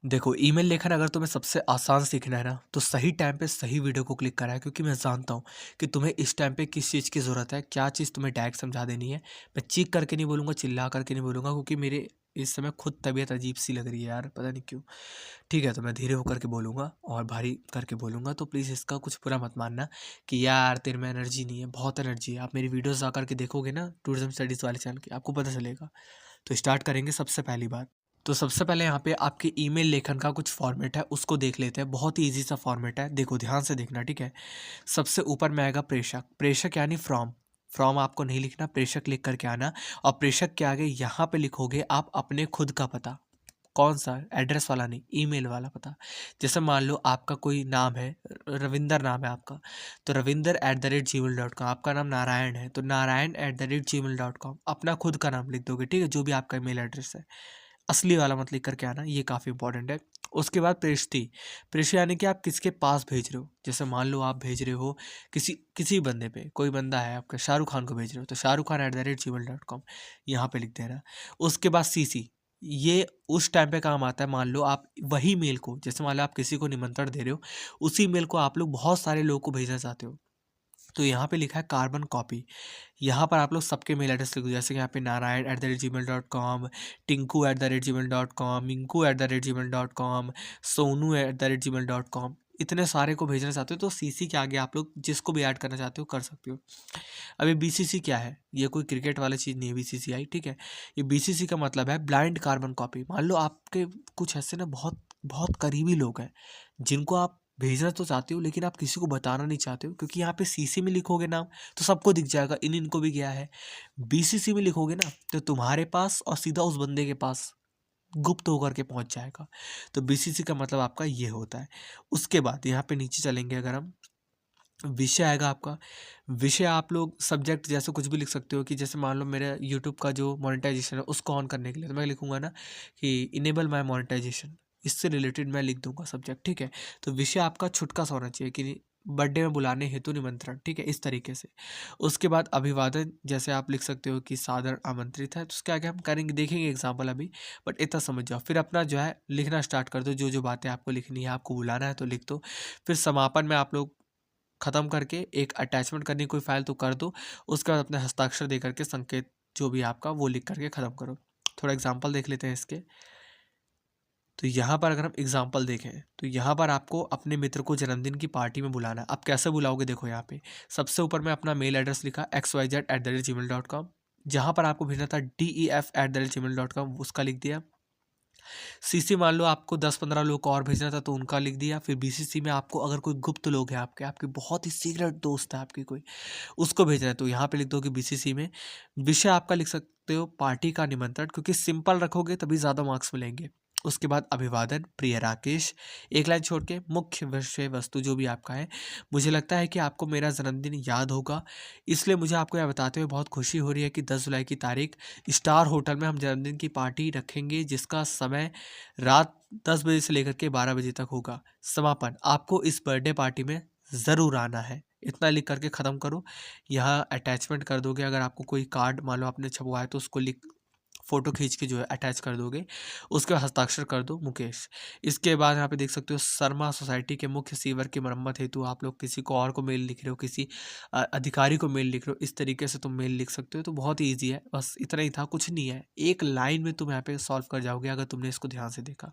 देखो, ईमेल लेखन अगर तुम्हें सबसे आसान सीखना है ना, तो सही टाइम पे सही वीडियो को क्लिक करा है, क्योंकि मैं जानता हूँ कि तुम्हें इस टाइम पे किस चीज़ की ज़रूरत है, क्या चीज़ तुम्हें डायरेक्ट समझा देनी है। मैं चीख करके नहीं बोलूँगा, चिल्ला करके नहीं बोलूँगा, क्योंकि मेरे इस समय खुद तबीयत अजीब सी लग रही है यार, पता नहीं क्यों। ठीक है, तो मैं धीरे होकर के बोलूँगा और भारी करके बोलूँगा, तो प्लीज़ इसका कुछ बुरा मत मानना कि यार तेरे में एनर्जी नहीं है। बहुत एनर्जी है। आप मेरी वीडियोज़ जा करके देखोगे ना टूरिज़्म स्टडीज़ वाले चैनल की, आपको पता चलेगा। तो स्टार्ट करेंगे सबसे पहली बात। तो सबसे पहले यहाँ पे आपके ईमेल लेखन का कुछ फॉर्मेट है, उसको देख लेते हैं। बहुत ही ईज़ी सा फॉर्मेट है, देखो ध्यान से देखना, ठीक है? सबसे ऊपर में आएगा प्रेषक, प्रेषक यानी फ्रॉम। फ्रॉम आपको नहीं लिखना, प्रेषक लिख करके आना। और प्रेषक के आगे यहाँ पे लिखोगे आप अपने खुद का पता। कौन सा? एड्रेस वाला नहीं, ईमेल वाला पता। जैसे मान लो आपका कोई नाम है, रविंदर नाम है आपका, तो रविंदर@gmail.com। आपका नाम नारायण है, तो नारायण@gmail.com। अपना खुद का नाम लिख दोगे, ठीक है? जो भी आपका ईमेल एड्रेस है, असली वाला मत लिख करके आना, ये काफ़ी इंपॉर्टेंट है। उसके बाद प्रेषित, प्रेषित यानी कि आप किसके पास भेज रहे हो। जैसे मान लो आप भेज रहे हो किसी किसी बंदे पे, कोई बंदा है आपका, शाहरुख खान को भेज रहे हो, तो shahrukhan@gmail.com यहाँ पे लिख देना। उसके बाद सीसी, ये उस टाइम पे काम आता है। मान लो आप वही मेल को, जैसे मान लो आप किसी को निमंत्रण दे रहे हो, उसी मेल को आप लोग बहुत सारे लोगों को भेजना चाहते हो, तो यहाँ पे लिखा है कार्बन कॉपी। यहाँ पर आप लोग सबके मेल एड्रेस लिख दो, जैसे कि यहाँ पे नारायण@gmail.com, टिंकू@gmail.com, मिंकू@gmail.com, सोनू@gmail.com। इतने सारे को भेजना चाहते हो, तो सीसी के आगे आप लोग जिसको भी ऐड करना चाहते हो कर सकते हो। अभी बीसीसी क्या है? ये कोई क्रिकेट वाली चीज़ नहीं है बीसीसीआई, ठीक है? ये बीसीसी का मतलब है ब्लाइंड कार्बन कॉपी। मान लो आपके कुछ ऐसे ना बहुत बहुत करीबी लोग हैं, जिनको आप भेजना तो चाहते हो, लेकिन आप किसी को बताना नहीं चाहते हो, क्योंकि यहाँ पे सीसी में लिखोगे नाम तो सबको दिख जाएगा, इन इनको भी गया है। बीसीसी में लिखोगे ना, तो तुम्हारे पास और सीधा उस बंदे के पास गुप्त होकर के पहुंच जाएगा। तो बीसीसी का मतलब आपका ये होता है। उसके बाद यहाँ पे नीचे चलेंगे, अगर हम, विषय आएगा आपका। विषय आप लोग सब्जेक्ट जैसे कुछ भी लिख सकते हो, कि जैसे मान लो मेरे यूट्यूब का जो मोनेटाइजेशन है उसको ऑन करने के लिए, तो मैं लिखूंगा ना कि इनेबल माय मोनेटाइजेशन, इससे रिलेटेड मैं लिख दूंगा सब्जेक्ट, ठीक है? तो विषय आपका छुटका सा होना चाहिए, कि बर्थडे में बुलाने हेतु निमंत्रण, ठीक है? इस तरीके से। उसके बाद अभिवादन, जैसे आप लिख सकते हो कि सादर आमंत्रित है, तो उसके आगे हम करेंगे, देखेंगे एग्जाम्पल अभी, बट इतना समझ जाओ। फिर अपना जो है लिखना स्टार्ट कर दो, जो जो बातें आपको लिखनी है, आपको बुलाना है तो लिख दो। फिर समापन में आप लोग ख़त्म करके एक अटैचमेंट करनी कोई फ़ाइल तो कर दो। उसके बाद अपने हस्ताक्षर दे करके संकेत जो भी आपका वो लिख करके ख़त्म करो। थोड़ा एग्जांपल देख लेते हैं इसके। तो यहाँ पर अगर हम एग्जांपल देखें, तो यहाँ पर आपको अपने मित्र को जन्मदिन की पार्टी में बुलाना है। आप कैसे बुलाओगे? देखो यहाँ पे सबसे ऊपर में अपना मेल एड्रेस लिखा xyz@gmail.com। जहाँ पर आपको भेजना था def@gmail.com, उसका लिख दिया। सीसी मान लो आपको 10-15 लोग को और भेजना था, तो उनका लिख दिया। फिर बीसीसी में आपको अगर कोई गुप्त लोग हैं, आपके आपके बहुत ही सीक्रेट दोस्त है आपकी कोई, उसको भेजना है, तो यहाँ पे लिख दो कि बीसीसी में। विषय आपका लिख सकते हो पार्टी का निमंत्रण, क्योंकि सिंपल रखोगे तभी ज़्यादा मार्क्स मिलेंगे। उसके बाद अभिवादन, प्रिय राकेश, एक लाइन छोड़ के मुख्य विषय वस्तु जो भी आपका है। मुझे लगता है कि आपको मेरा जन्मदिन याद होगा, इसलिए मुझे आपको यह बताते हुए बहुत खुशी हो रही है कि 10 जुलाई की तारीख स्टार होटल में हम जन्मदिन की पार्टी रखेंगे, जिसका समय रात 10 बजे से लेकर के 12 बजे तक होगा। समापन, आपको इस बर्थडे पार्टी में ज़रूर आना है। इतना लिख करके ख़त्म करो। यहाँ अटैचमेंट कर दोगे, अगर आपको कोई कार्ड मान लो आपने छपवाया, तो उसको लिख फ़ोटो खींच के जो है अटैच कर दोगे। उसके बाद हस्ताक्षर कर दो मुकेश। इसके बाद यहाँ पे देख सकते हो शर्मा सोसाइटी के मुख्य सीवर की मरम्मत हेतु आप लोग किसी को और को मेल लिख रहे हो, किसी अधिकारी को मेल लिख रहे हो, इस तरीके से तुम मेल लिख सकते हो। तो बहुत ही ईजी है, बस इतना ही था, कुछ नहीं है। एक लाइन में तुम यहाँ पे सॉल्व कर जाओगे, अगर तुमने इसको ध्यान से देखा।